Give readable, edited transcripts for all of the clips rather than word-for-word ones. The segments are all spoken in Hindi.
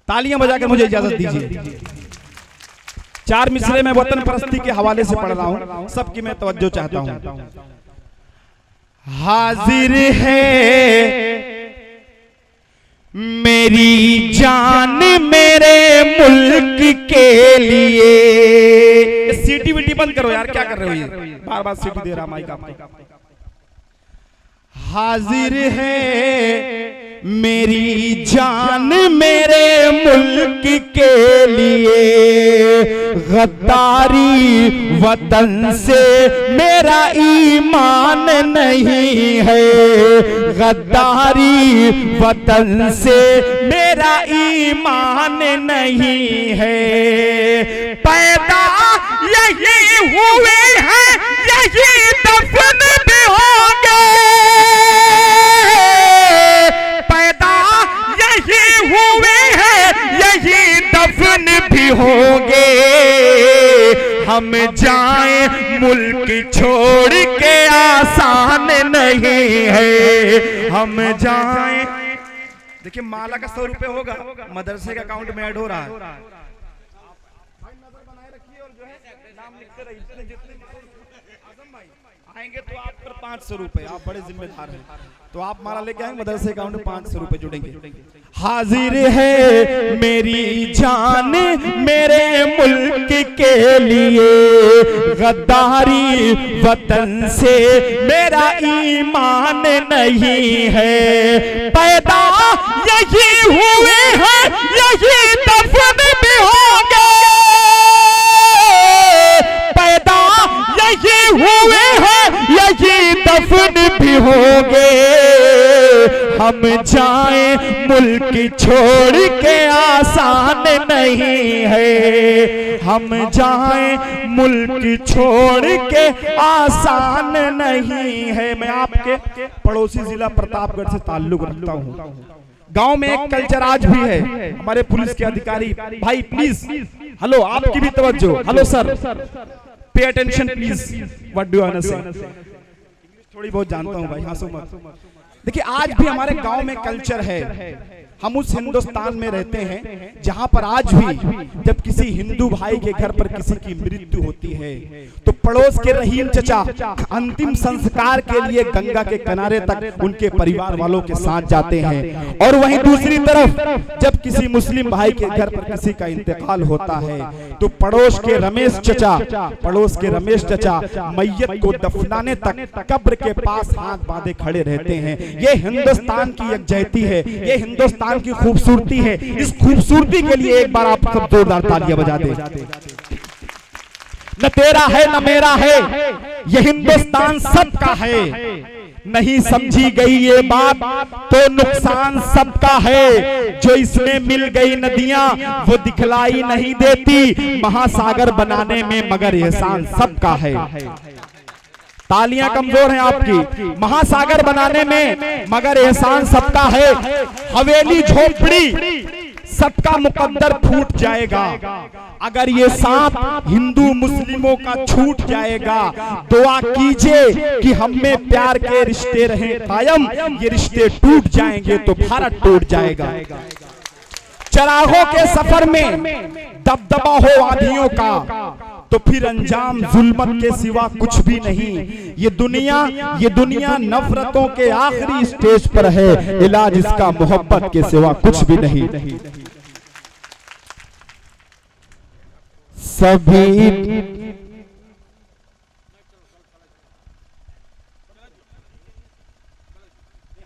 तालियां बजाकर मुझे इजाजत दीजिए। चार मिसरे में वतन परस्ती के हवाले से पढ़ रहा हूं, सबकी मैं तवज्जो चाहता हूं। हाजिर है मेरी जान मेरे मुल्क के लिए। सीटी विटी बंद करो यार, क्या कर रहे हो ये, बार बार सीटी दे रहा माइक आपको। हाजिर है मेरी जान मेरे मुल्क के लिए, गद्दारी वतन से मेरा ईमान नहीं है, गद्दारी वतन से मेरा ईमान नहीं है। पैदा यही हुए हैं यही दफन भी होंगे, हुए हैं यही दफन भी होंगे। हम जाएं मुल्क छोड़ के आसान नहीं है, हम जाएं। देखिए माला का 100 रुपए होगा, मदरसे का अकाउंट में ऐड हो रहा है। नजर बनाए रखिए और जो है नाम लिखते रहिए। जितने आएंगे तो आप पर 500 रुपए, आप बड़े जिम्मेदार हैं, तो आप माला लेके आएंगे, मदरसे अकाउंट में 500 रुपए जुड़ेंगे। हाजिर है मेरी जान मेरे मुल्क के लिए, गद्दारी वतन से मेरा ईमान नहीं है। पैदा यही हुए हैं यही दफन भी होंगे, पैदा यही हुए हैं यही दफन भी होंगे। हम जाएं मुल्क छोड़ के आसान नहीं है, हम जाएं मुल्क छोड़ के आसान नहीं है। मैं आपके पड़ोसी जिला प्रतापगढ़ से ताल्लुक रखता हूँ। गांव में एक कल्चर आज भी है। हमारे पुलिस के अधिकारी भाई प्लीज, हेलो आपकी भी तवज्जो, hello sir, pay attention please, what do you want to say. थोड़ी बहुत जानता हूँ भाई, हंसो मत। देखिए आज भी हमारे गांव में कल्चर है, हम उस हिंदुस्तान में रहते हैं जहां पर आज भी जब किसी हिंदू भाई के घर पर किसी की मृत्यु होती है तो पड़ोस के रहीम चचा अंतिम संस्कार के लिए गंगा के किनारे तक उनके परिवार वालों के साथ जाते हैं। और वहीं दूसरी तरफ जब किसी मुस्लिम भाई के घर पर किसी का इंतकाल होता है तो पड़ोस के रमेश चचा मैयत को दफनाने तक कब्र के पास हाथ बांधे खड़े रहते हैं। ये हिंदुस्तान की यकजहती है, ये हिंदुस्तान की खूबसूरती है। इस खूबसूरती के लिए एक बार आप सब जोरदार तालियां बजा दे। न तेरा है न मेरा है, ये हिंदुस्तान सबका है। नहीं समझी गई ये बात तो नुकसान सबका है। जो इसमें मिल गई नदियां वो दिखलाई नहीं देती, महासागर बनाने में मगर एहसान सबका है। तालियां कमजोर हैं आपकी। महासागर बनाने में मगर एहसान सबका है। हवेली झोपड़ी सबका मुकद्दर फूट जाएगा, अगर ये सांप हिंदू मुस्लिमों का छूट जाएगा। दुआ कीजिए कि हम में प्यार के रिश्ते रहें कायम, ये रिश्ते टूट जाएंगे तो भारत टूट जाएगा। चरागों के सफर में दबदबा हो आंधियों का तो फिर अंजाम जुल्मत के सिवा कुछ भी नहीं। ये दुनिया नफरतों के आखिरी स्टेज पर है, इलाज इसका मोहब्बत के सिवा कुछ भी नहीं। सभी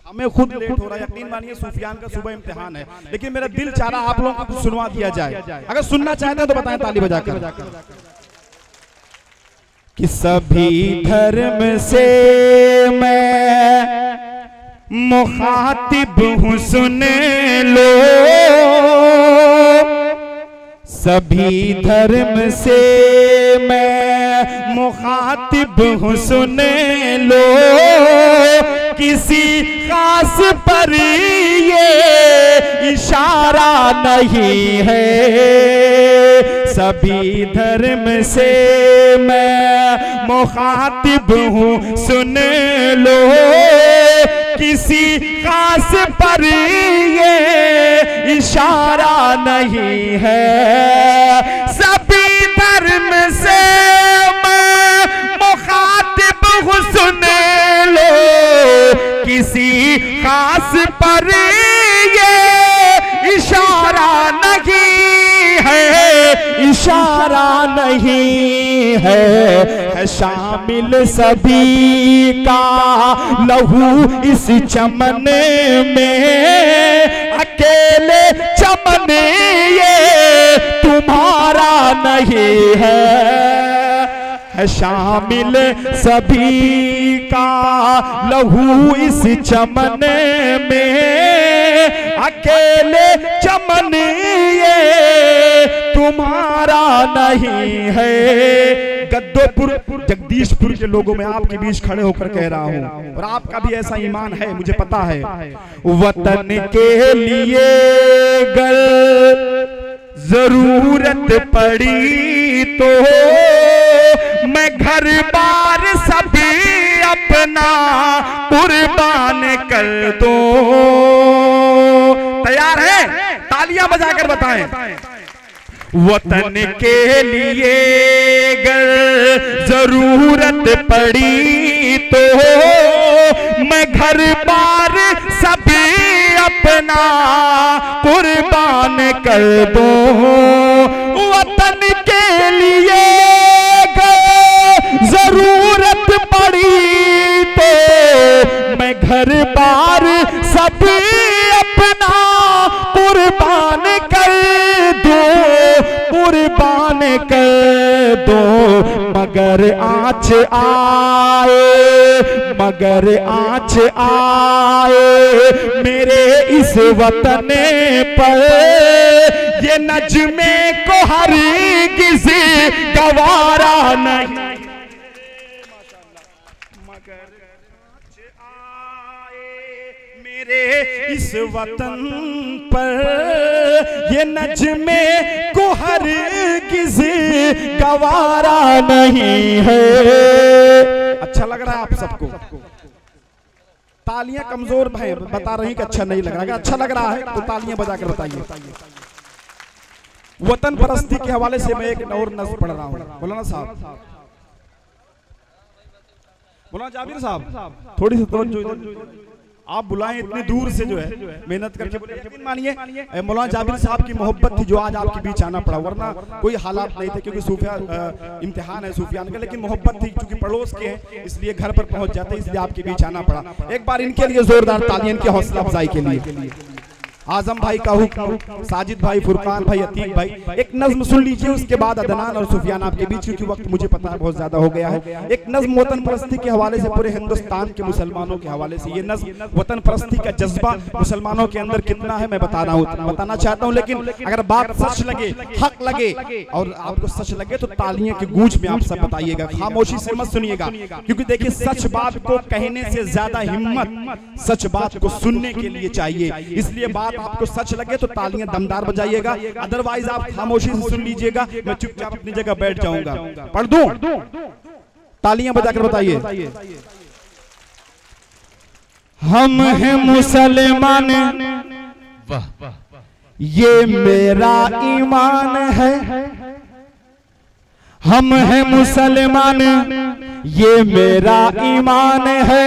हमें खुद लेट हो रहा है, यकीन मानिए सुफियान का सुबह इम्तिहान है, लेकिन मेरा दिल चाह रहा आप लोगों को सुनवा दिया जाए। अगर सुनना चाहते हैं तो बताएं ताली बजाकर। कि सभी धर्म से मैं मुखातिब हूँ सुन लो, सभी धर्म से मैं मुखातिब हूँ, सुन लो किसी खास पर ये इशारा नहीं है। सभी धर्म से मैं मुखातिब हूँ, सुन लो किसी खास पर ये इशारा नहीं है। सभी धर्म से मैं मुखातिब हूँ, सुन लो किसी खास पर ये इशारा नहीं है, इशारा नहीं है शामिल सभी का लहू इस चमन में, अकेले चमन ये तुम्हारा नहीं है। शामिल सभी का लहू इस चमन में, अकेले चमन ये तुम्हारा नहीं है। गद्दोपुर जगदीशपुर के लोगों में आपके बीच खड़े होकर कह रहा हूं, और आपका भी ऐसा ईमान है, मुझे पता है। वतन के लिए अगर जरूरत पड़ी तो मैं घर बार सभी अपना कुर्बान कर दूं। तैयार है? तालियां बजाकर बताएं। वतन के लिए अगर जरूरत पड़ी तो मैं घर बार सभी अपना कुर्बान कर दूं। वतन के लिए अगर जरूरत पड़ी तो मैं घर बार सभी अपना कुर्बान कर दूं, कुर्बान कर दो। मगर आँच आए, मगर आँच आए मेरे इस वतन पर, ये नज़्मे को हरगिज़ गवारा नहीं। मगर आँच आए मेरे इस वतन पर, ये नज़्मे को हरगिज़ गवारा नहीं है। अच्छा लग रहा है आप सबको? तालियां कमजोर भाई बता रही कि अच्छा नहीं लग रहा। अच्छा लग रहा है तो तालियां बजाकर बताइए। वतन परस्ती के हवाले से मैं एक और नज़्म पढ़ रहा हूँ। मौलाना साहब, मौलाना जाबिर साहब, थोड़ी सी तवज्जो, आप बुलाएं इतनी दूर से जो है मेहनत करके। यकीन मानिए मौलाना जाबिर साहब की मोहब्बत थी जो आज आपके बीच आना पड़ा, वरना कोई हालात नहीं थे, क्योंकि सूफिया इम्तिहान है सूफियान का। लेकिन मोहब्बत थी, क्योंकि पड़ोस के हैं इसलिए घर पर पहुंच जाते, इसलिए आपके बीच आना पड़ा। एक बार इनके लिए जोरदार तालियां, इनकी हौसला अफजाई के लिए। आजम भाई का हुक्म, साजिद भाई, फुरकान भाई, अतीक भाई, एक नज्म सुन लीजिए, उसके बाद अदनान और सुफियान आपके बीच, क्योंकि वक्त मुझे पता है बहुत ज्यादा हो गया है। एक नज्म वतन परस्ती के हवाले से, पूरे हिंदुस्तान के मुसलमानों के हवाले से। ये नज्म वतन परस्ती का जज्बा मुसलमानों के अंदर कितना है मैं बता रहा हूँ, बताना चाहता हूँ। लेकिन अगर बात सच लगे, हक लगे और आपको सच लगे तो तालियों की गूंज में आप सब बताइएगा, खामोशी से मत सुनिएगा। क्योंकि देखिए सच बात को कहने से ज्यादा हिम्मत सच बात को सुनने के लिए चाहिए। इसलिए बात आपको सच लगे तो तालियां दमदार बजाइएगा, अदरवाइज आप खामोशी से सुन लीजिएगा, मैं चुपचाप अपनी जगह बैठ जाऊंगा। पढ़ दूं? तालियां बजाकर बताइए। हम हैं मुसलमान, ये मेरा ईमान है। हम हैं मुसलमान, ये मेरा ईमान है।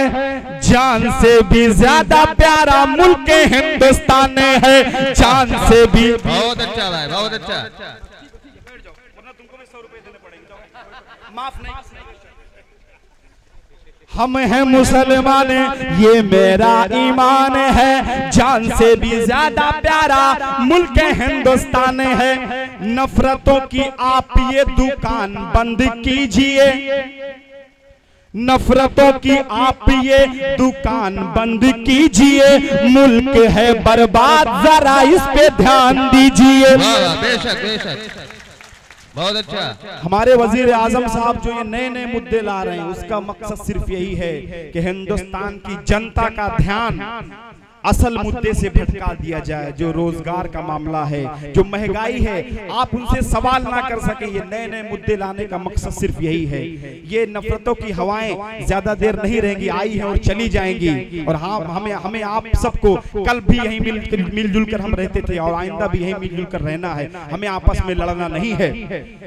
जान से भी ज्यादा प्यारा मुल्क हिंदुस्तान है, जान से भी। बहुत अच्छा भाई, बहुत अच्छा। माफ नहीं। हम हैं मुसलमान, ये मेरा ईमान है। जान से भी ज्यादा प्यारा मुल्क हिंदुस्तान है। नफरतों की आप ये दुकान बंद कीजिए, नफरतों की आप ये दुकान बंद कीजिए, मुल्क है बर्बाद, जरा इस पे ध्यान दीजिए। बेशक बेशक, बहुत अच्छा। हमारे वजीर आजम साहब जो ये नए नए मुद्दे ला रहे हैं, उसका मकसद सिर्फ यही है कि हिंदुस्तान की जनता का ध्यान असल मुद्दे से भटका दिया जाए। जो रोजगार का मामला है, जो महंगाई है, आप उनसे सवाल ना कर सके। ये नए नए मुद्दे लाने का मकसद सिर्फ यही है। ये नफरतों की हवाएं ज्यादा देर नहीं रहेंगी, आई हैं और चली जाएंगी। और हाँ, हमें आप सबको कल भी यहीं मिलजुल कर हम रहते थे और आइंदा भी यहीं मिलजुल कर रहना है। हमें आपस में लड़ना नहीं है,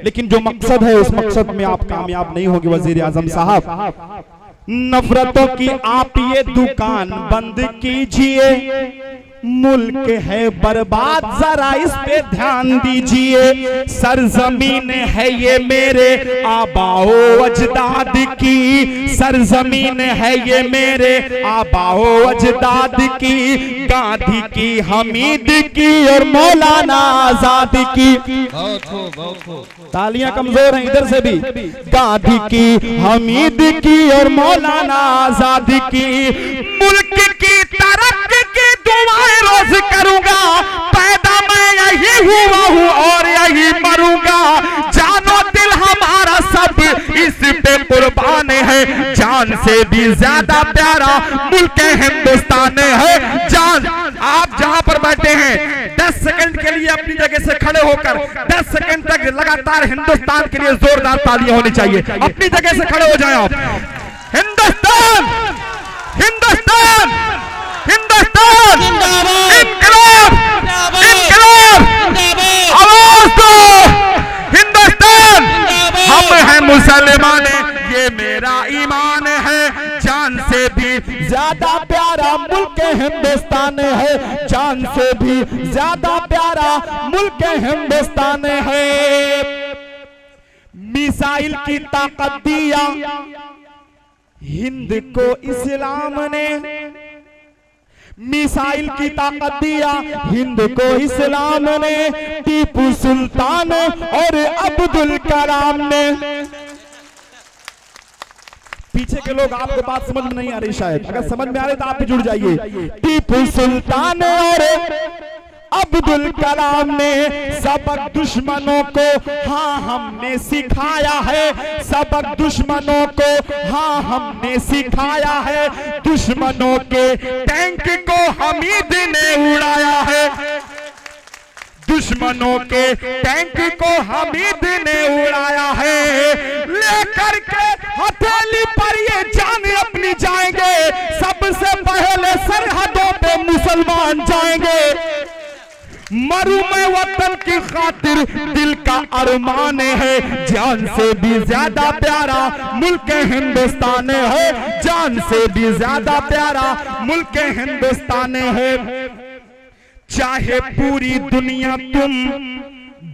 लेकिन जो मकसद है उस मकसद में आप कामयाब नहीं होंगे वजीर आजम साहब। नफरतों की आप ये दुकान बंद कीजिए, मुल्क है बर्बाद, जरा इस पे ध्यान दीजिए। सरजमीन है ये मेरे आबाओ अजदाद की, सरजमीन है ये मेरे आबाओ अजदाद की, गांधी की, हमीद की और मौलाना आजाद की। तालियां कमजोर हैं इधर से भी। गांधी की, हमीद की और मौलाना आजाद की। मुल्क की तरक्की की दुआएं रोज करूंगा, पैदा मैं यही हुआ हूँ और यही मरूंगा। जानो दिल हमारा सब इस पे कुर्बान है, जान से भी ज्यादा प्यारा मुल्क हिंदुस्तान है। जान, आप जहां पर बैठे हैं 10 सेकंड के लिए अपनी जगह से खड़े होकर 10 सेकंड तक लगातार हिंदुस्तान के लिए जोरदार तालियां होनी चाहिए। अपनी जगह से खड़े हो जाएं आप। हिंदुस्तान, हिंदुस्तान, हिंदुस्तान, इनकलाब, इनकलाब, आवाज दो हिंदुस्तान। हम हैं मुसलमान, ये मेरा ईमान है, जान से भी ज्यादा प्यारा मुल्क हिंदुस्तान है, जान से भी ज्यादा प्यारा मुल्क हिंदुस्तान है। मिसाइल की ताकत दिया हिंद को इस्लाम ने, मिसाइल की ताकत दिया हिंद को इस्लाम ने, टीपू सुल्तान और अब्दुल कलाम ने। पीछे के लोग आपको बात समझ में नहीं आ रही, शायद अगर समझ में आ रही तो आप भी जुड़ जाइए। टीपू सुल्तान और अब्दुल कलाम ने सबक दुश्मनों को हाँ हमने सिखाया है, सबक दुश्मनों को हाँ हमने सिखाया है। दुश्मनों के टैंक को हमीद ने उड़ाया है, दुश्मनों के टैंक को हमीद ने उड़ाया है। लेकर के हथेली पर ये जान अपनी जाएंगे, सबसे पहले सरहदों पे मुसलमान जाएंगे। मरू मैं वतन की खातिर दिल का अरमान है, जान से भी ज्यादा प्यारा मुल्क हिंदुस्तान है, जान से भी ज्यादा प्यारा मुल्क हिंदुस्तान है। चाहे पूरी दुनिया तुम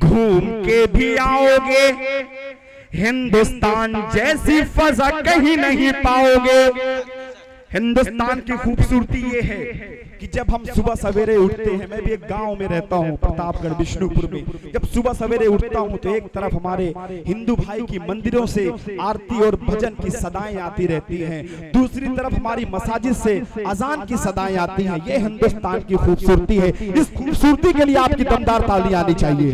घूम के भी आओगे, हिंदुस्तान जैसी फजा कहीं नहीं पाओगे। हिंदुस्तान की खूबसूरती ये है कि जब हम सुबह सवेरे उठते हैं, मैं भी एक गांव में रहता हूं प्रतापगढ़ विष्णुपुर में, जब सुबह सवेरे उठता हूं तो एक तरफ हमारे हिंदू भाई की मंदिरों से आरती और भजन की सदाएं आती रहती हैं, दूसरी तरफ हमारी मसाजिद से अजान की सदाएं आती हैं। ये हिंदुस्तान की खूबसूरती है। इस खूबसूरती के लिए आपकी दमदार तालियां आनी चाहिए।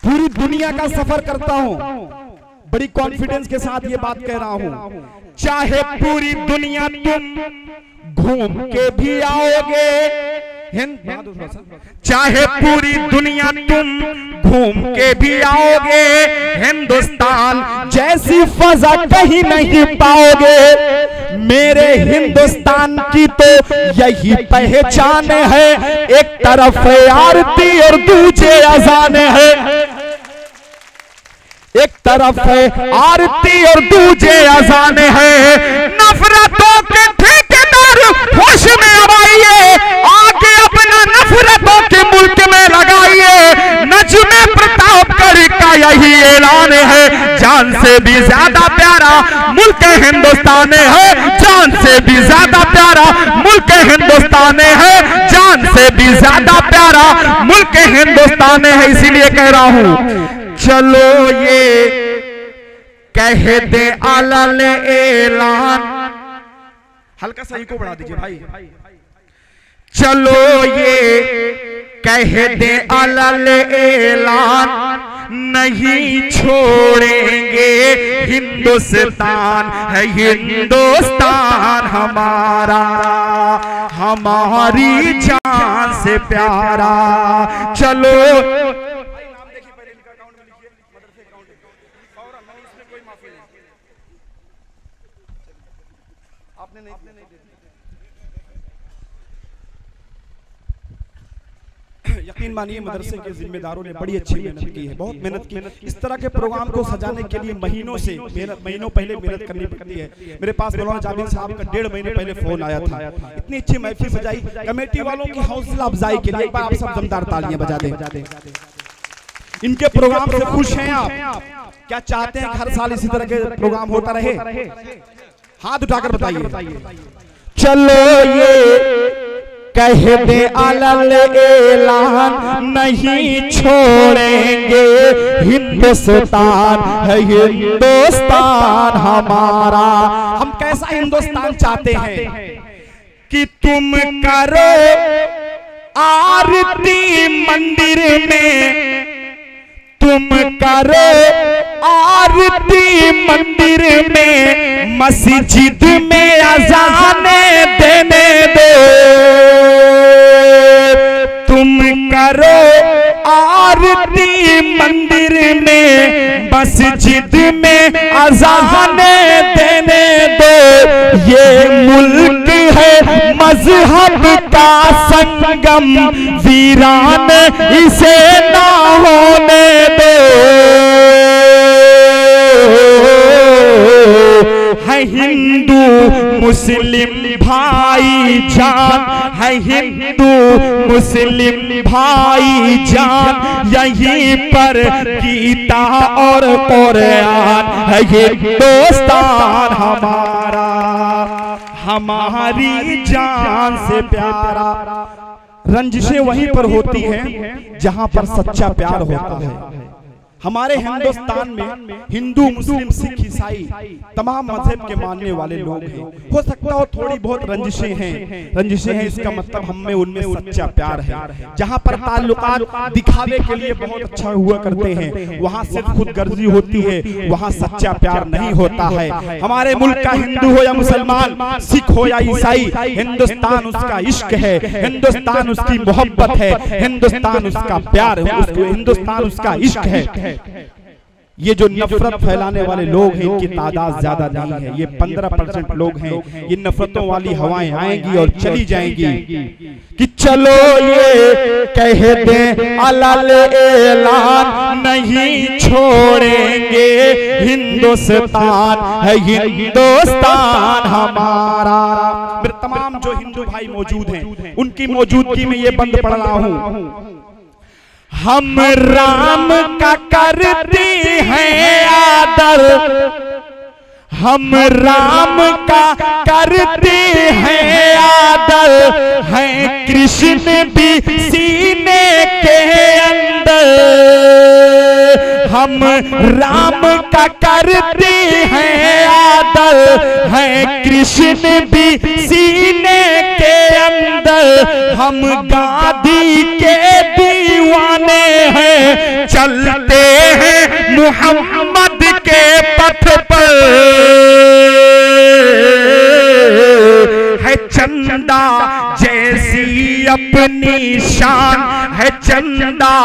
पूरी दुनिया का सफर करता हूं, बड़ी कॉन्फिडेंस के साथ ये बात कह रहा हूं। चाहे पूरी दुनिया तुम घूम के भी आओगे, चाहे पूरी दुनिया तुम घूम के भी आओगे, हिंदुस्तान जैसी फजा कहीं नहीं पाओगे। मेरे हिंदुस्तान की तो यही पहचान है, एक तरफ आरती और दूसरे अजान है, एक तरफ है आरती और दूजे अजान है। नफरतों के ठेकेदार होश में अब आइए, आगे अपना नफरतों के मुल्क में लगाइए। नजमे प्रतापगढ़ का यही ऐलान है, जान से भी ज्यादा प्यारा मुल्क हिंदुस्तान है, जान से भी ज्यादा प्यारा मुल्क हिंदुस्तान है, जान से भी ज्यादा प्यारा मुल्क हिंदुस्तान है। इसीलिए कह रहा हूं, चलो ये कह दे अलल ऐलान, हल्का सा इको बढ़ा दीजिए भाई। चलो ये कह दे अलल ऐलान, नहीं छोड़ेंगे हिंदुस्तान है हिंदुस्तान हमारा, हमारी जान से प्यारा। चलो यकीन मानिए मदरसे के जिम्मेदारों ने बड़ी अच्छी मेहनत की है, बहुत मेहनत की। इस तरह के प्रोग्राम को सजाने के लिए महीनों पहले मेहनत करनी पड़ती है। मेरे पास मौलाना जाबिर साहब का 1.5 महीने पहले फोन आया था, इतनी अच्छी महफिल सजाई। कमेटी वालों की हौसला अफजाई के लिए एक बार आप सब दमदार तालियां बजा दें। इनके प्रोग्राम से खुश हैं आप? क्या चाहते हैं हर साल इसी तरह के प्रोग्राम होता रहे? हाथ उठाकर बताइए। चलो ये कह दे अलल ऐलान, नहीं छोड़ेंगे हिंदुस्तान है हिंदुस्तान हमारा। हम कैसा हिंदुस्तान चाहते हैं कि तुम करो आरती मंदिर में, तुम करो आरती मंदिर में, मस्जिद में अज़ाने देने दो। तुम करो आरती मंदिर में, मस्जिद में अज़ाने देने दो। ये मुल्क है मजहब का संगम, वीरान इसे ना होने दो। है हिंदू मुस्लिम भाईजान, है हिंदू मुस्लिम भाईजान, यहीं पर गीता और कुरान है हिंदुस्तान हमारा, हमारी जान से प्यारा। रंजिशें वहीं पर होती हैं जहां पर सच्चा प्यार होता है। हमारे हिंदुस्तान में हिंदू मुस्लिम सिख ईसाई तमाम मजहब के मानने वाले लोग हैं। हो सकता हो थोड़ी बहुत रंजिशें हैं, इसका मतलब हम में उनमें सच्चा प्यार है। जहां पर ताल्लुकात दिखावे के लिए बहुत अच्छा हुआ करते हैं, वहां सिर्फ खुदगर्जी होती है, वहां सच्चा प्यार नहीं होता है। हमारे मुल्क का हिंदू हो या मुसलमान, सिख हो या ईसाई, हिंदुस्तान उसका इश्क है, हिंदुस्तान उसकी मोहब्बत है, हिंदुस्तान उसका प्यार है, हिंदुस्तान उसका इश्क है। ये जो नफरत फैलाने वाले लोग हैं इनकी तादाद ज्यादा नहीं है, ये 15% लोग हैं। ये नफरतों वाली हवाएं आएंगी और चली जाएंगी। कि चलो ये कह दे अलल ऐलान, नहीं छोड़ेंगे हिंदुस्तान है हिंदुस्तान हमारा। मेरे तमाम जो हिंदू भाई मौजूद हैं उनकी मौजूदगी में ये बंद पढ़ रहा हूँ। हम राम का करते हैं आदर, हम राम का करते हैं आदर, हैं कृष्ण भी सीने के अंदर। हम राम का करते हैं आदर, हैं कृष्ण भी सीने के अंदर। हम गांधी के दीवाने हैं, चलते हैं मोहम्मद के पथ पर। है चंदा जैसी अपनी शान, है चंदा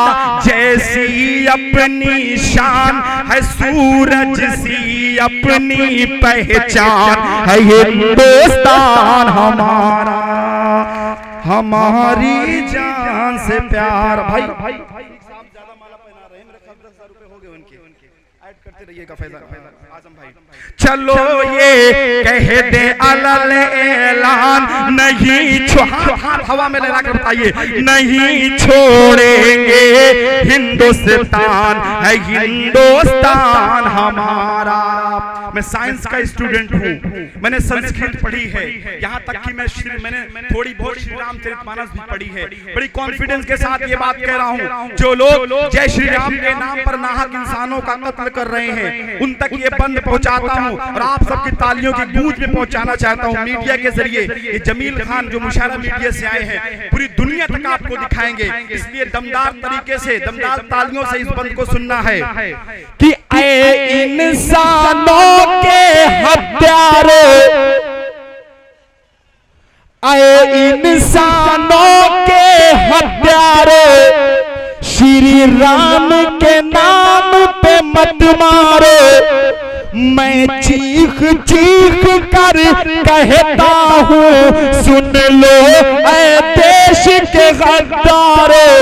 जैसी अपनी शान, है सूरज सी अपनी पहचान, है हिंदुस्तान हमारा, हमारी जान से प्यार। भाई साहब ज्यादा माला पहना रहे हैं, मेरे 10,000 रुपए हो गए उनके, ऐड करते रहिएगा फैजल आजम भाई। चलो ये कह दे अलल ऐलान, नहीं हाथ हवा में लगा कर बताइए, नहीं छोड़ेंगे हिंदुस्तान है हिंदुस्तान हमारा। मैं साइंस का स्टूडेंट हूँ, मैंने संस्कृत पढ़ी है, यहाँ तक कि मैंने थोड़ी बहुत श्री रामचरितमानस भी पढ़ी है। बड़ी कॉन्फिडेंस के साथ ये बात कह रहा हूँ, जो लोग जय श्री राम के नाम पर नाहक इंसानों का कत्ल कर रहे हैं उन तक ये बंद पहुंचाता हूँ और आप सबकी तालियों की गूंज में पहुंचाना चाहता हूँ मीडिया के जरिए। ये जमील खान जो मुशायरा मीडिया से आए हैं पूरी दुनिया तक आपको दिखाएंगे, इसलिए दमदार तरीके से दमदार तालियों से इस बंद को सुनना है कि ऐ इंसानों के हत्यारे, ऐ इंसानों के हत्यारे, श्री राम के नाम पे मत मारो। मैं चीख चीख कर कहता हूँ सुन लो ऐ देश के गद्दारों,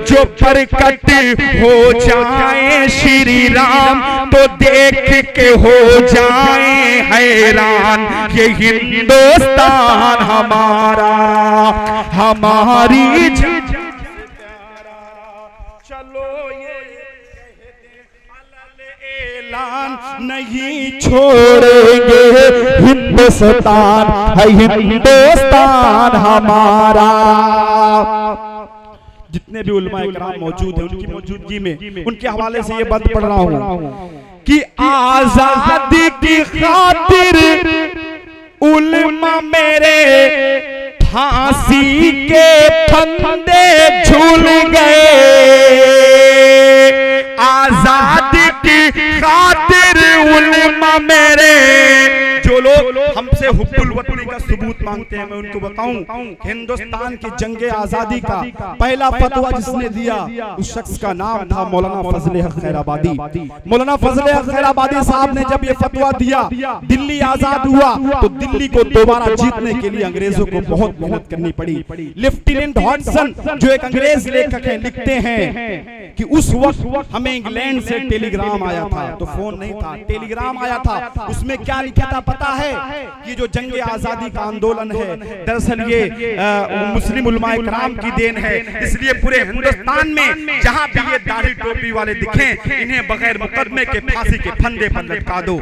जो प्रकट हो जाए श्री राम तो देख के हो जाए हैरान। ये हिंदुस्तान हमारा, हमारी चलो ये ऐलान नहीं छोड़ेंगे, हिंदुस्तान है हिंदुस्तान हमारा। जितने भी उलमाए किराम मौजूद हैं उनकी मौजूदगी में उनके हवाले से ये बात पढ़ रहा हूँ कि आजादी की खातिर उलमा मेरे फांसी के फंदे झूल गए, आजादी की खातिर उलमा मेरे। जो लोग हमसे हुब्बुल वतनी का सबूत मांगते हैं मैं उनको बताऊं, हिंदुस्तान की जंगे आजादी का पहला फतवा जिसने दिया उस शख्स का नाम था मौलाना फजले हक खैराबादी। मौलाना फजले हक खैराबादी साहब ने जब ये फतवा दिया, दिल्ली आजाद हुआ तो दिल्ली को दोबारा जीतने के लिए अंग्रेजों को बहुत मेहनत करनी पड़ी। लेफ्टिनेंट हॉडसन जो एक अंग्रेज लेखक है लिखते हैं कि उस वक्त हमें इंग्लैंड से टेलीग्राम आया था, तो फोन नहीं था, टेलीग्राम आया था। उसमें क्या लिखा था पता है? ये जो जंगे आजादी का आंदोलन है दरअसल ये मुस्लिम उलमाए किराम की देन है, इसलिए पूरे हिंदुस्तान में जहां भी ये दाढ़ी टोपी वाले दिखें इन्हें बगैर मुकदमे के फांसी के फंदे पर लटका दो।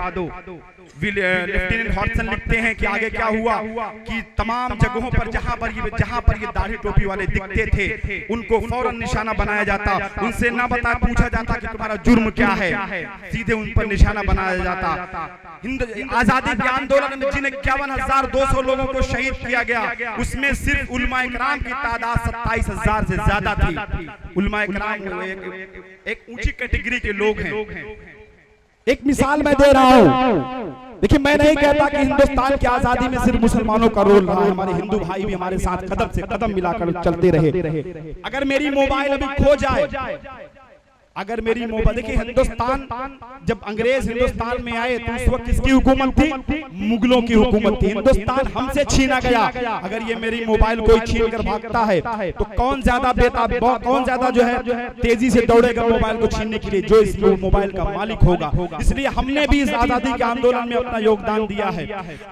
लेफ्टिनेंट हॉडसन लिखते हैं कि आगे क्या हुआ कि तमाम जगहों पर जहां पर ये दाढ़ी टोपी वाले दिखते थे उनको फौरन निशाना बनाया जाता, उनसे ना पूछा जाता कि तुम्हारा जुर्म क्या है, सीधे उन पर निशाना बनाया जाता। आजादी के आंदोलन में जिन 51,200 लोगों को शहीद किया गया उसमें सिर्फ उलमाए किराम की तादाद 27,000 से ज्यादा थी। उलमाए किराम एक ऊंची कैटेगरी के लोग हैं। एक मिसाल मैं दे रहा हूँ, देखिए मैं नहीं कहता कि हिंदुस्तान की आजादी में सिर्फ मुसलमानों का रोल रहा है, हमारे हिंदू भाई भी हमारे साथ कदम से कदम मिलाकर चलते रहे। अगर मेरी मोबाइल अभी खो जाए, अगर मेरी मोबाइल, देखिए हिंदुस्तान जब अंग्रेज हिंदुस्तान में आए तो उस वक्त किसकी हुकूमत थी? मुगलों की हुकूमत थी। हिंदुस्तान हमसे छीना गया। अगर ये मेरी मोबाइल कोई छीन कर भागता है तो कौन ज्यादा बेताब, कौन ज्यादा जो है तेजी से दौड़ेगा मोबाइल को छीनने के लिए? जो इस मोबाइल का मालिक होगा। इसलिए हमने भी इस आजादी के आंदोलन में अपना योगदान दिया है।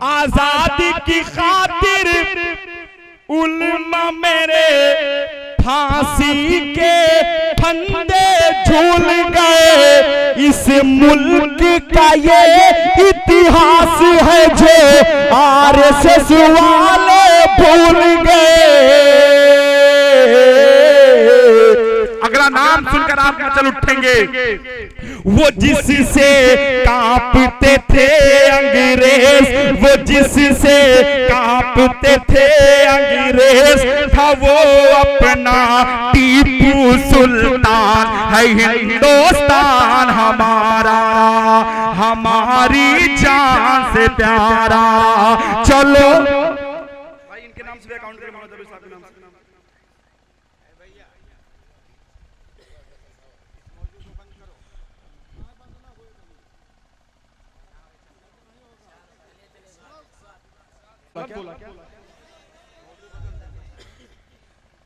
आजादी की खातिर उलमा मेरे फांसी के फंदे झूल गए। इस मुल्क का ये इतिहास है जो आरएसएस वाले भूल गए। अगला नाम सुनकर आप मचल उठेंगे। वो जिससे कांपते थे अंग्रेज, वो जिससे कांपते थे अंग्रेज, था वो अपना टीपू सुल्तान। है हिंदुस्तान हमारा, हमारी जान से प्यारा। चलो भाई इनके नाम से अकाउंट के नाम से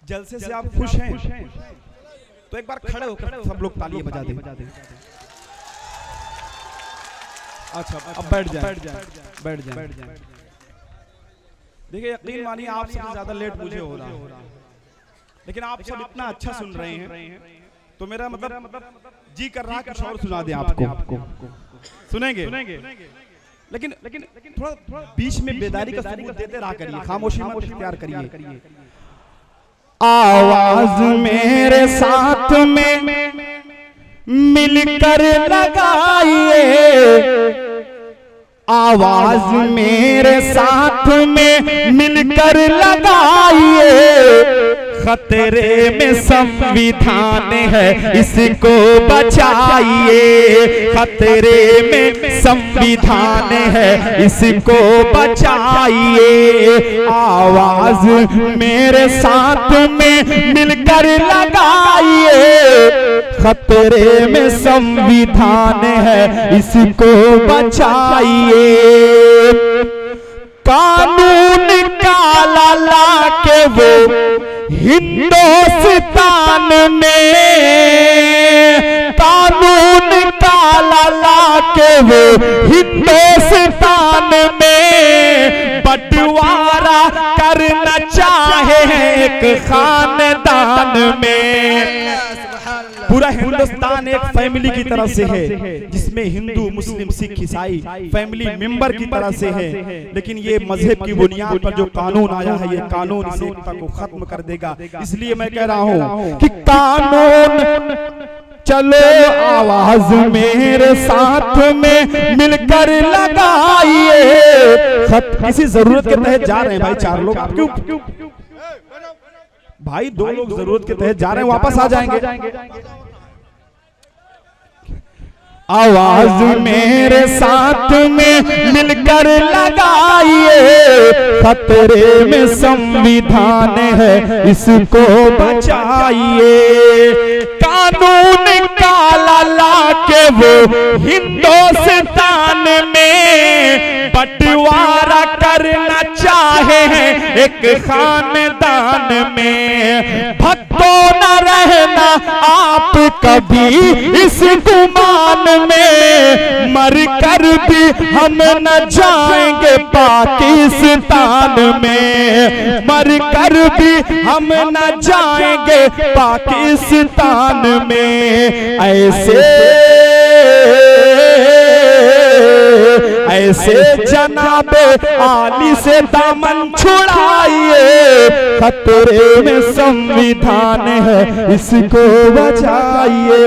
जलसे से आप खुश हैं तो एक बार खड़े होकर सब लोग तालियां बजा दें। अच्छा अब बैठ जाए। देखिए यकीन मानिए आपसे ज्यादा लेट मुझे हो रहा है, लेकिन आप सब इतना अच्छा सुन रहे हैं तो मेरा मतलब जी कर रहा है कुछ और सुना दे आपको। सुनेंगे लेकिन थोड़ा बीच में बेदारी का सबूत देते रहा करिए, खामोशी मत इख्तियार करिए। आवाज मेरे साथ में मिलकर लगाइए, आवाज मेरे साथ में मिलकर लगाइए, खतरे में संविधान है इसको बचाइए, खतरे में संविधान है इसको बचाइए, आवाज मेरे साथ में मिलकर लगाइए, खतरे में संविधान है इसको बचाइए। कानून काला ला के वो हिंदुस्तान में, कानून काला ला के वो हिंदुस्तान में बंटवारा करना चाहे एक खानदान में। पूरा हिंदुस्तान एक फैमिली की तरह से है, जिसमें हिंदू मुस्लिम सिख ईसाई फैमिली मेंबर की तरह से है, लेकिन ये मजहब की बुनियाद पर जो कानून आया है ये कानून इस एकता को खत्म कर देगा। इसलिए मैं कह रहा हूँ कि कानून चलो आवाज मेरे साथ में मिलकर लगाइए। किसी जरूरत के तहत जा रहे हैं भाई, 4 लोग, आप क्यों भाई 2 लोग जरूरत के तहत जा रहे हैं, वापस आ जाएंगे। आवाज मेरे साथ में मिलकर लगाइए, खतरे में संविधान है इसको बचाइए, कानून काला ला के वो हिंदुस्तान में बंटवारा करना चाहे एक खानदान में। भक्तों न रहना आप कभी इस गुमान में, मर कर भी हम न जाएंगे पाकिस्तान में, मर कर भी हम न जाएंगे पाकिस्तान में। ऐसे जनाबे आली से दामन छुड़ाइए, खतरे में संविधान है इसको बचाइए।